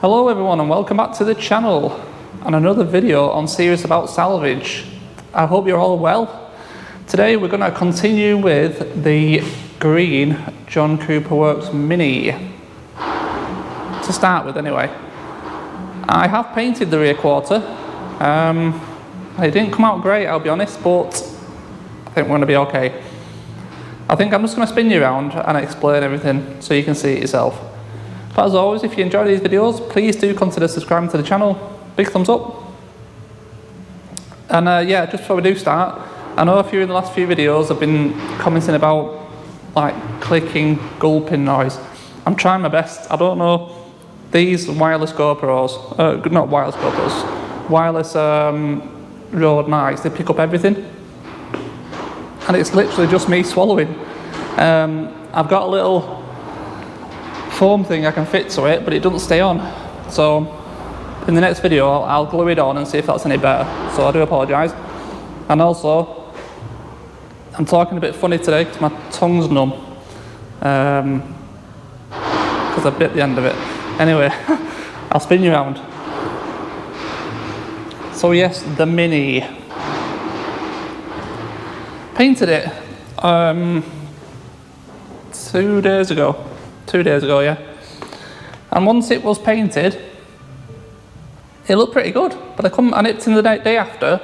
Hello everyone and welcome back to the channel and another video on series about salvage. I hope you're all well. Today we're going to continue with the green John Cooper Works Mini. To start with anyway. I have painted the rear quarter. It didn't come out great, I'll be honest, but I think we're going to be okay. I think I'm just going to spin you around and explain everything so you can see it yourself. But as always, if you enjoy these videos, please do consider subscribing to the channel. Big thumbs up. And yeah, just before we do start, I know a few in the last few videos have been commenting about like clicking, gulping noise. I'm trying my best. I don't know, these wireless GoPros, not wireless GoPros, wireless Rode mics, they pick up everything. And it's literally just me swallowing. I've got a little foam thing I can fit to it, but it doesn't stay on. So in the next video I'll glue it on and see if that's any better. So I do apologise. And also I'm talking a bit funny today because my tongue's numb because I bit the end of it. Anyway, I'll spin you around. So yes, the Mini. Painted it 2 days ago. 2 days ago, yeah. And once it was painted, it looked pretty good. But I nipped in the day after,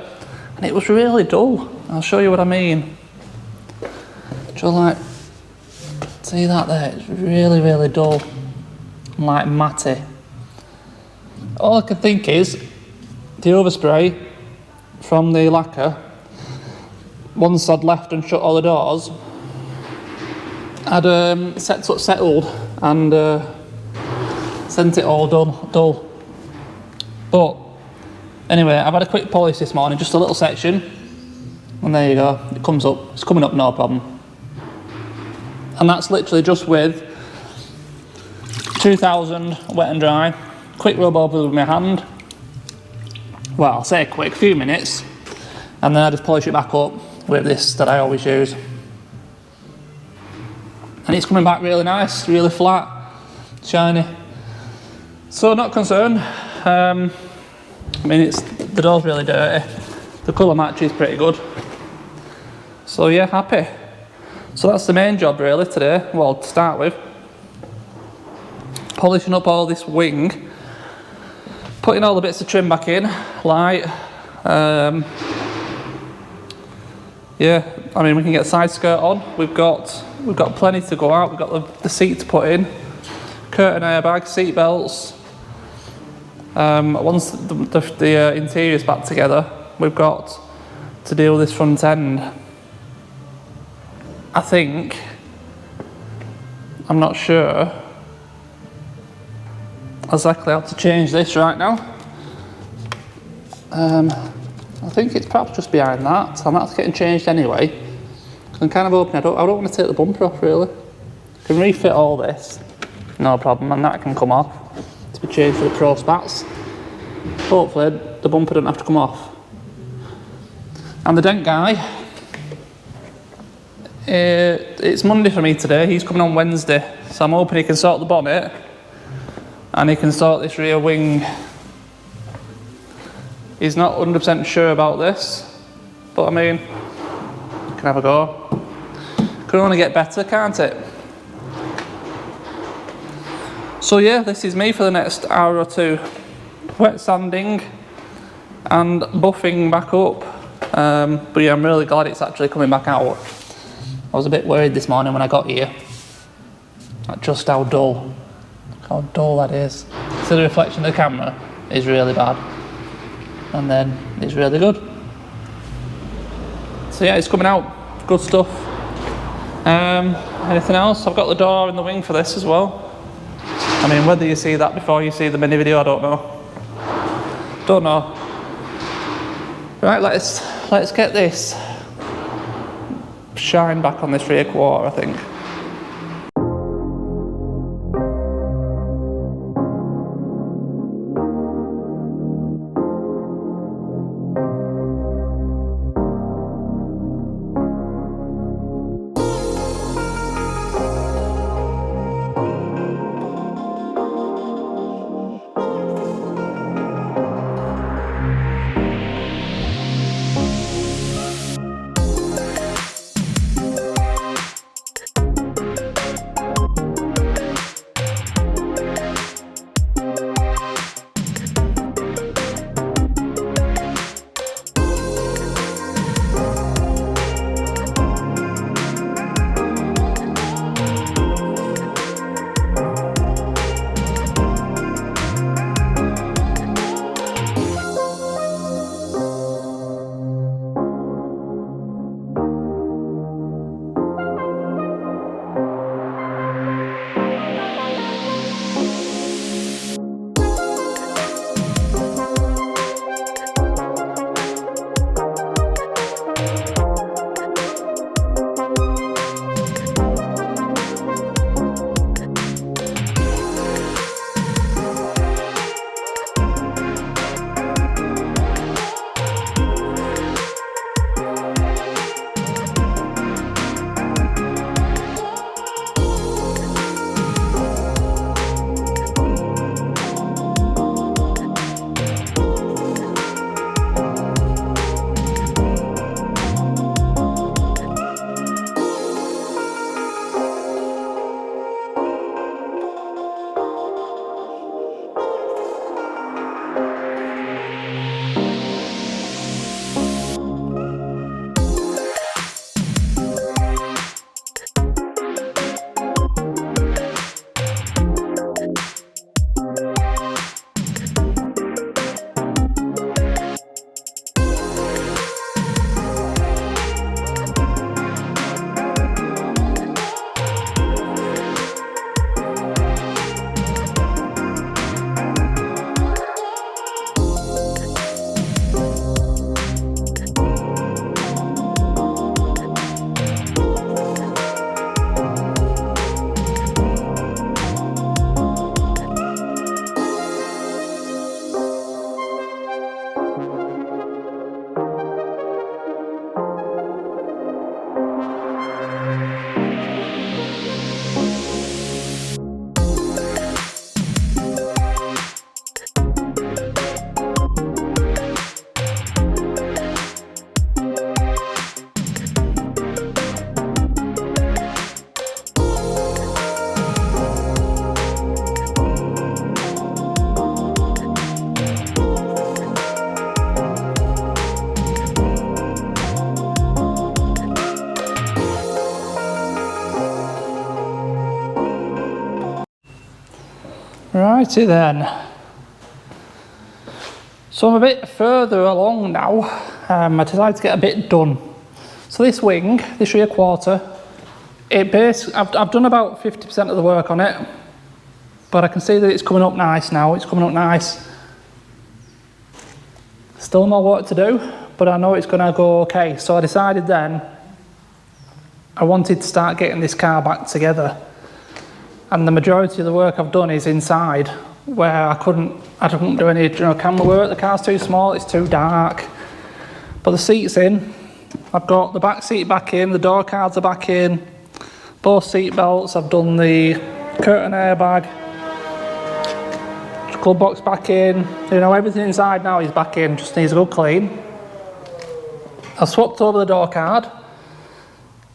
and it was really dull. I'll show you what I mean. Do you like see that there? It's really, really dull, like matty. All I can think is the overspray from the lacquer. Once I'd left and shut all the doors, I'd settled and sent it all dull. But anyway, I've had a quick polish this morning, just a little section, and there you go, it comes up. It's coming up, no problem. And that's literally just with 2000 wet and dry. Quick rub over with my hand. Well, I'll say quick, few minutes, and then I just polish it back up with this that I always use. And it's coming back really nice, really flat, shiny. So not concerned. I mean, the door's really dirty. The colour match is pretty good. So yeah, happy. So that's the main job really today. Well, to start with, polishing up all this wing, putting all the bits of trim back in, light. Yeah, I mean, we can get side skirt on. We've got plenty to go out. We've got the seat to put in, curtain airbag, seat belts. Once the interior's back together, we've got to deal with this front end. I think, I'm not sure exactly how to change this right now. I think it's perhaps just behind that, so that's getting changed anyway. I'm kind of hoping I don't want to take the bumper off really. I can refit all this, no problem, and that can come off to be changed for the Pro Spats. Hopefully the bumper doesn't have to come off. And the dent guy, it's Monday for me today, he's coming on Wednesday, so I'm hoping he can sort the bonnet and he can sort this rear wing. He's not 100% sure about this, but I mean, you can have a go. Can only get better, can't it? So yeah, this is me for the next hour or two. Wet sanding and buffing back up. But yeah, I'm really glad it's actually coming back out. I was a bit worried this morning when I got here at just how dull that is. So the reflection of the camera is really bad. And then it's really good. So yeah, it's coming out. Good stuff. Anything else? I've got the door in the wing for this as well. I mean, whether you see that before you see the mini video, I don't know. Right, let's get this shine back on this rear quarter, I think. Righty then. So I'm a bit further along now. I decided to get a bit done. So this wing, this rear quarter, I've done about 50% of the work on it, but I can see that it's coming up nice now. It's coming up nice. Still more work to do, but I know it's going to go okay. So I decided then I wanted to start getting this car back together. And the majority of the work I've done is inside, where I couldn't do any camera work. The car's too small, it's too dark. But the seat's in. I've got the back seat back in, the door cards are back in, both seat belts. I've done the curtain airbag, glove box back in. Everything inside now is back in, just needs a good clean. I've swapped over the door card,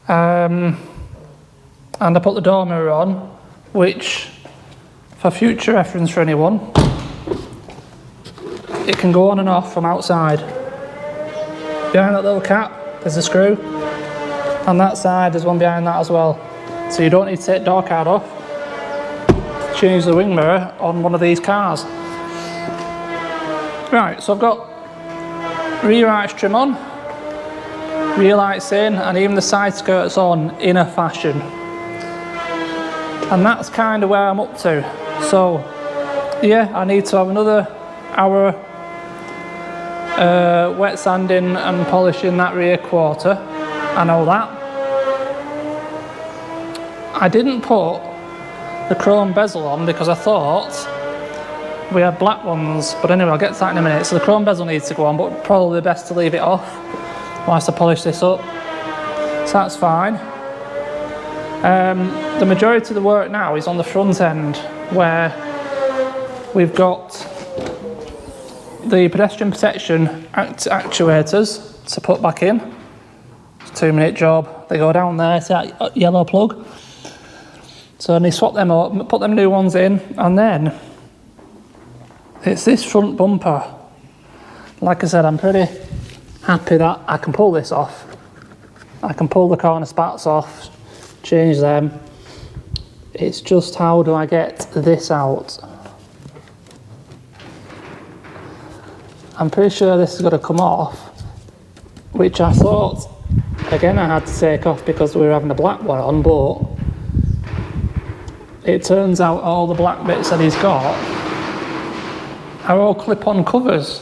and I put the door mirror on, which, for future reference for anyone, it can go on and off from outside. Behind that little cap, there's a screw. On that side, there's one behind that as well. So you don't need to take the door card off to change the wing mirror on one of these cars. Right, so I've got rear arch trim on, rear lights in, and even the side skirts on in a fashion. And that's kind of where I'm up to. So, yeah, I need to have another hour wet sanding and polishing that rear quarter. I know that. I didn't put the chrome bezel on because I thought we had black ones, but anyway, I'll get to that in a minute. So the chrome bezel needs to go on, but probably best to leave it off whilst I polish this up. So that's fine. The majority of the work now is on the front end, where we've got the pedestrian protection actuators to put back in. It's a 2-minute job. They go down there to that yellow plug. So I need to swap them up, put them new ones in, and then it's this front bumper. Like I said, I'm pretty happy that I can pull this off. I can pull the corner spats off, change them. It's just, how do I get this out? I'm pretty sure this is going to come off, which I thought, again, I had to take off because we were having a black one on, but it turns out all the black bits that he's got are all clip-on covers.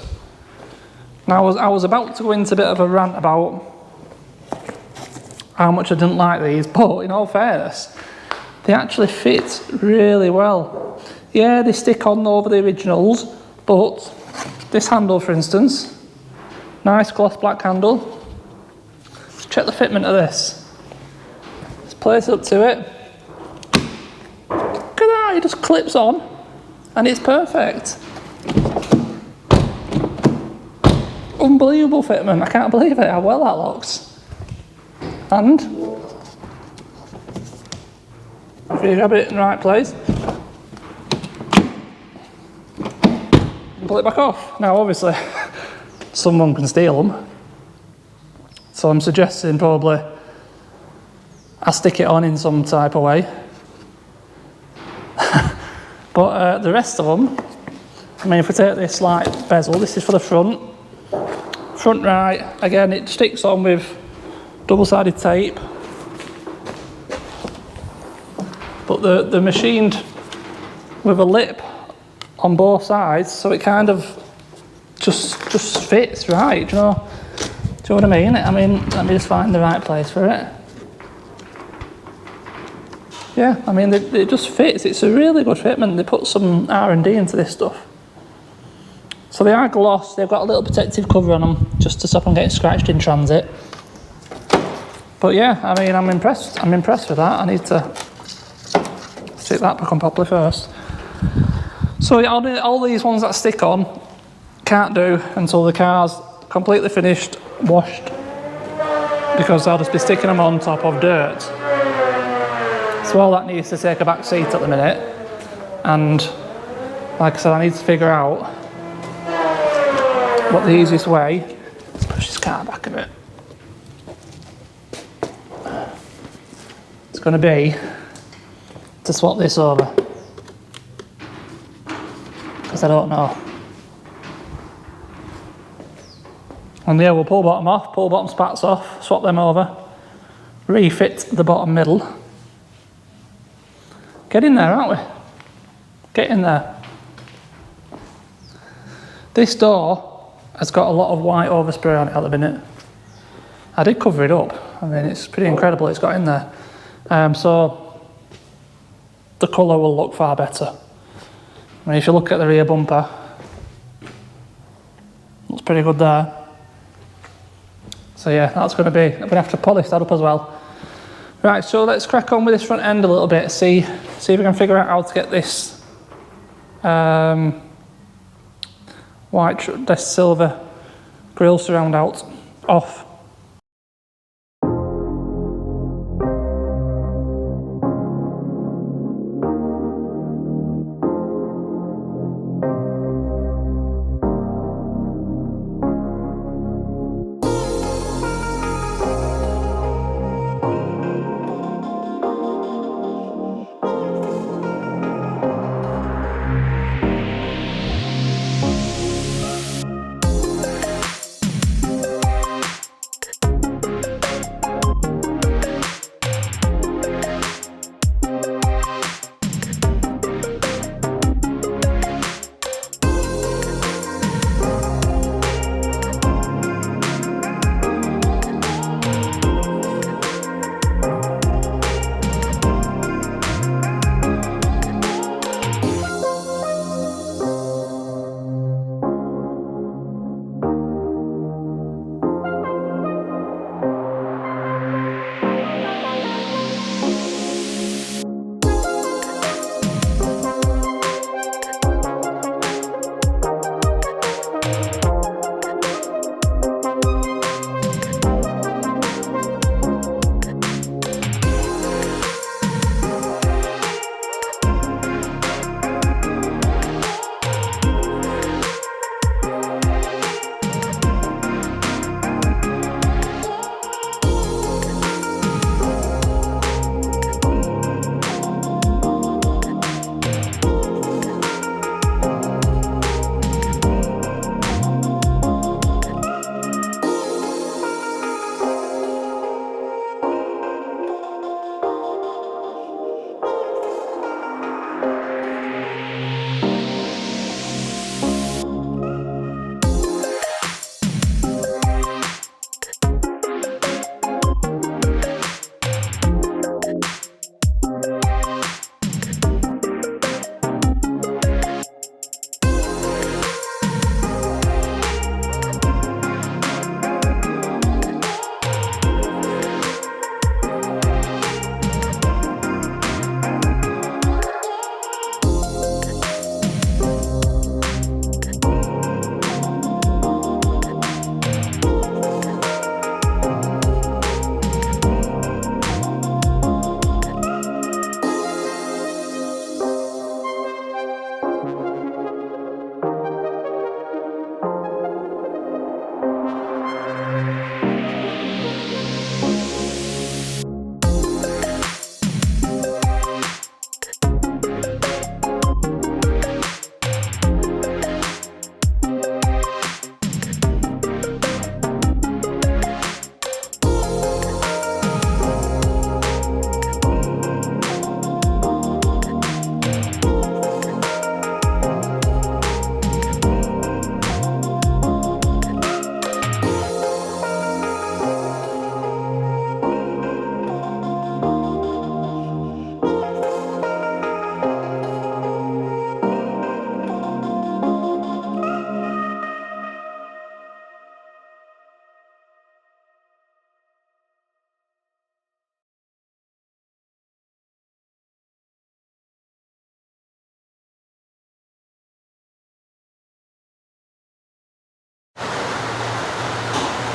Now, I was about to go into a bit of a rant about how much I didn't like these, but in all fairness, they actually fit really well. Yeah, they stick on over the originals, but this handle, for instance, nice gloss black handle. Let's check the fitment of this. Let's place it up to it. Look at that, it just clips on and it's perfect. Unbelievable fitment, I can't believe it, how well that looks. And if you grab it in the right place, pull it back off. Now obviously someone can steal them, so I'm suggesting probably I stick it on in some type of way. But the rest of them, I mean, if we take this light bezel, this is for the front right, again it sticks on with double-sided tape, but they're machined with a lip on both sides, so it kind of just fits right. Do you know what I mean? I mean, let me just find the right place for it. Yeah, I mean, it just fits. It's a really good fitment. They put some R&D into this stuff. So they are gloss. They've got a little protective cover on them just to stop them getting scratched in transit. But yeah, I mean, I'm impressed. I'm impressed with that. I need to stick that back on properly first. So yeah, all these ones that stick on, can't do until the car's completely finished, washed, because I'll just be sticking them on top of dirt. So all that needs to take a back seat at the minute, and like I said, I need to figure out what the easiest way, let's push this car back a bit, it's going to be to swap this over. because I don't know. And yeah, we'll pull bottom off, pull bottom spats off, swap them over, refit the bottom middle. Get in there, aren't we? Get in there. This door has got a lot of white overspray on it at the minute. I did cover it up. I mean, it's pretty incredible it's got in there. So the colour will look far better. I mean, if you look at the rear bumper, looks pretty good there. So yeah, that's going to be, I'm going to have to polish that up as well. Right, so let's crack on with this front end a little bit, see if we can figure out how to get this this silver grille surround off.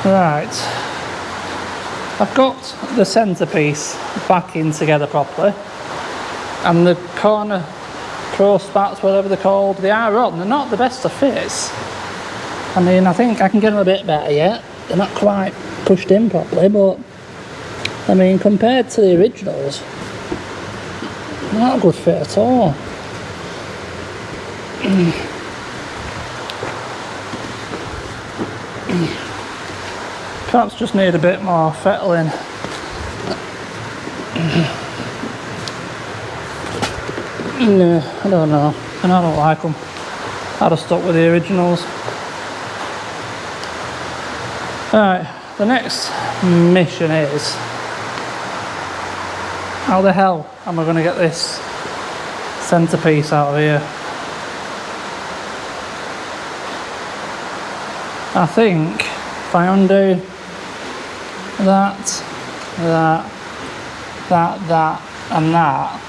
Right, I've got the centrepiece back in together properly, and the corner pro spats, whatever they're called, they are on. They're not the best of fits. I mean, I think I can get them a bit better yet. They're not quite pushed in properly, but I mean, compared to the originals, they're not a good fit at all. Perhaps just need a bit more fettling. No, I don't know, and I don't like them. I'd have stuck with the originals. Alright, the next mission is, how the hell am I going to get this centerpiece out of here? I think if I undo that, and that,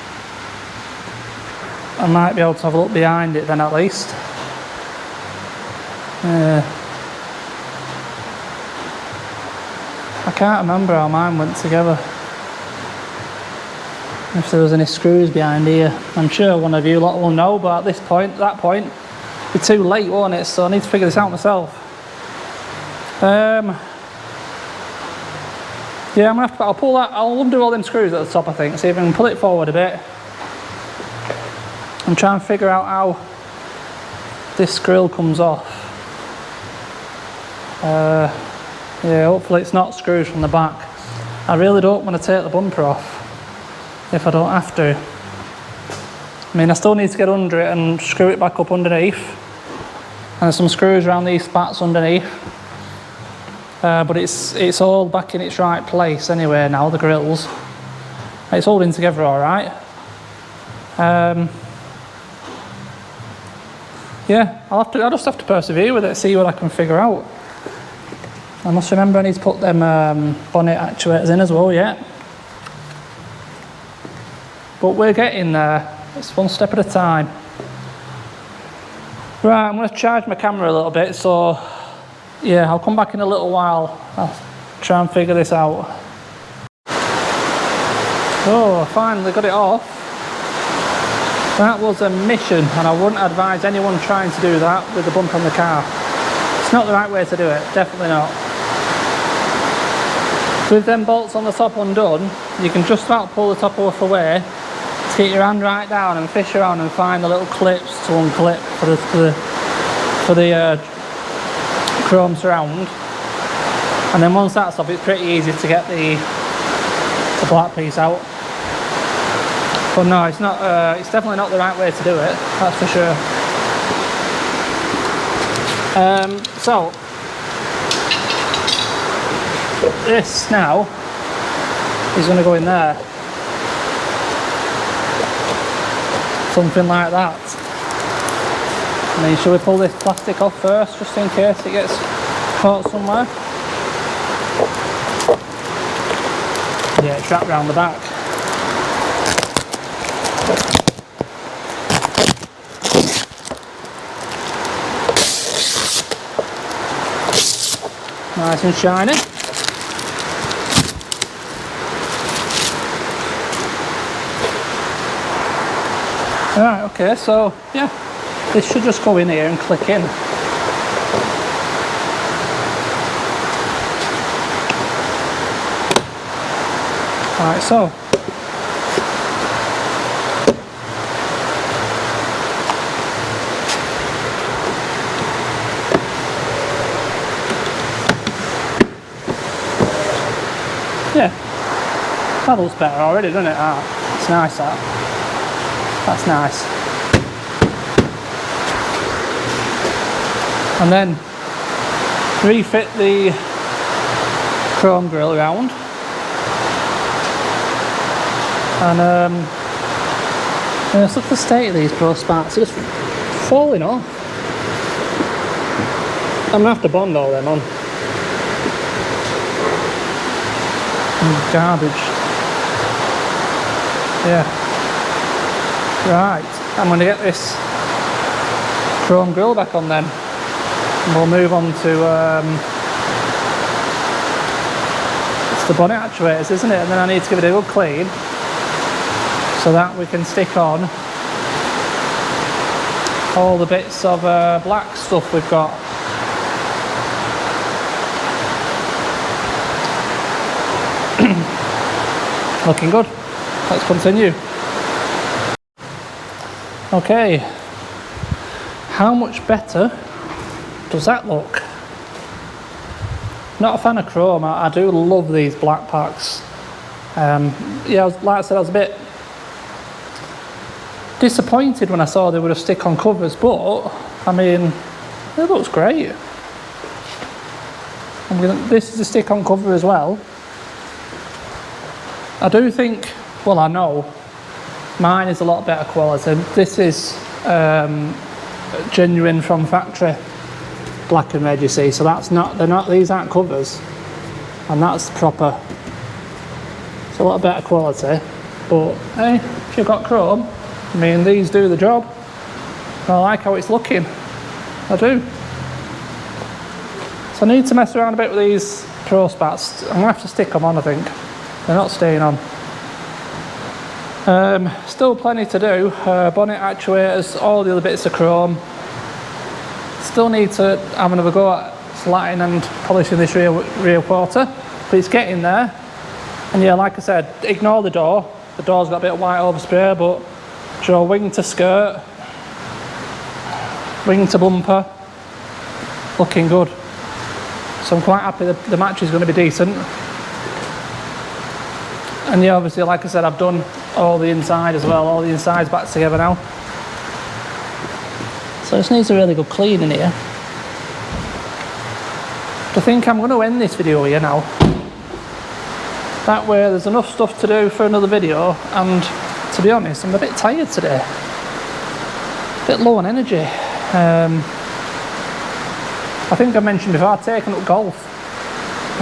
I might be able to have a look behind it then at least. I can't remember how mine went together. If there was any screws behind here. I'm sure one of you lot will know, but at that point, it'd be too late, won't it? So I need to figure this out myself. Yeah, I'm gonna have to, I'll undo all them screws at the top, I think, see if I can pull it forward a bit and try and figure out how this grill comes off. Yeah, hopefully it's not screws from the back. I really don't want to take the bumper off if I don't have to. I mean, I still need to get under it and screw it back up underneath, and there's some screws around these spats underneath. But it's all back in its right place anyway now, the grills. It's holding together all right. Yeah, I'll just have to persevere with it, see what I can figure out. I must remember I need to put them bonnet actuators in as well, yeah. But we're getting there. It's one step at a time. Right, I'm going to charge my camera a little bit, so yeah, I'll come back in a little while. I'll try and figure this out. Oh, I finally got it off. That was a mission, and I wouldn't advise anyone trying to do that with the bumper on the car. It's not the right way to do it, definitely not. With them bolts on the top undone, you can just about pull the top off away. Just get your hand right down and fish around and find the little clips to unclip for the chrome surround. And then once that's off, it's pretty easy to get the black piece out. But no, it's not. It's definitely not the right way to do it. That's for sure. So this now is going to go in there, something like that. And then shall we pull this plastic off first, just in case it gets caught somewhere? Yeah, it's wrapped around the back. Nice and shiny. Alright, okay, so yeah, this should just go in here and click in. Alright, so yeah, that looks better already, doesn't it? Ah, it's nice, that. That's nice. And then refit the chrome grill around. And let's look at the state of these pro spats. They're just falling off. I'm gonna have to bond all them on. Garbage. Yeah. Right, I'm going to get this chrome grill back on then, and we'll move on to it's the bonnet actuators, isn't it? And then I need to give it a good clean so that we can stick on all the bits of black stuff we've got. Looking good. Let's continue. Okay, how much better does that look? not a fan of chrome. I do love these black packs. Yeah, like I said, I was a bit disappointed when I saw they were a stick-on covers, but I mean, it looks great. This is a stick-on cover as well. I do think, well, I know mine is a lot better quality. This is genuine from factory black and red, you see, so that's not, these aren't covers, and that's proper. It's a lot better quality, but hey, if you've got chrome, I mean, these do the job. I like how it's looking, I do. So I need to mess around a bit with these Pro Spats. I'm gonna have to stick them on, I think. They're not staying on. Still plenty to do. Bonnet actuators, all the other bits of chrome. Still need to have another go at slatting and polishing this rear quarter, but it's getting there. And yeah, like I said, ignore the door. The door's got a bit of white overspray, but draw wing to skirt, wing to bumper, looking good. So I'm quite happy the match is going to be decent. And yeah, obviously, like I said, I've done all the inside as well. All the inside's back together now. So this needs a really good clean in here. But I think I'm going to end this video here now. That way there's enough stuff to do for another video, and to be honest, I'm a bit tired today. A bit low on energy. I think I mentioned before, I've taken up golf.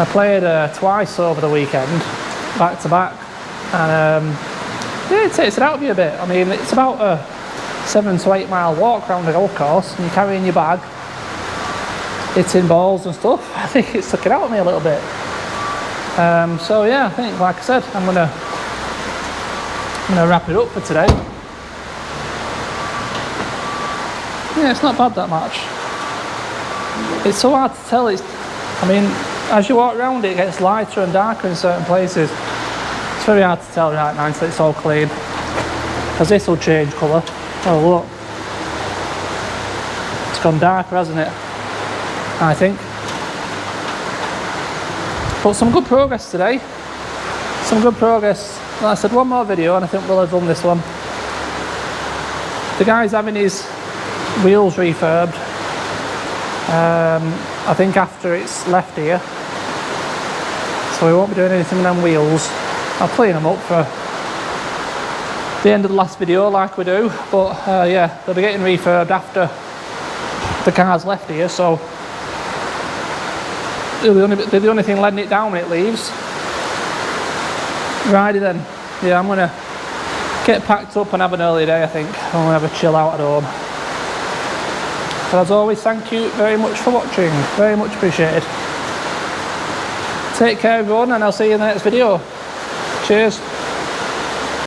I played twice over the weekend, back to back, and yeah, it takes it out of you a bit. I mean, it's about a 7 to 8 mile walk around the golf course, and you're carrying your bag, hitting balls and stuff. I think it's took it out of me a little bit. So yeah, I think, like I said, I'm gonna wrap it up for today. Yeah, it's not bad that much. It's so hard to tell. I mean, as you walk around it gets lighter and darker in certain places. It's very hard to tell right now until it's all clean, because this will change colour. Oh look, it's gone darker, hasn't it? I think. But some good progress today. Some good progress. Like I said, one more video and I think we'll have done this one. The guy's having his wheels refurbed. I think after it's left here. So we won't be doing anything with them wheels. I'll clean them up for the end of the last video like we do. But yeah, they'll be getting refurbed after the car's left here. So they're the only thing letting it down when it leaves. Righty then. Yeah, I'm gonna get packed up and have an early day, I think. I'm gonna have a chill out at home. But as always, thank you very much for watching. Very much appreciated. Take care everyone, and I'll see you in the next video. Cheers.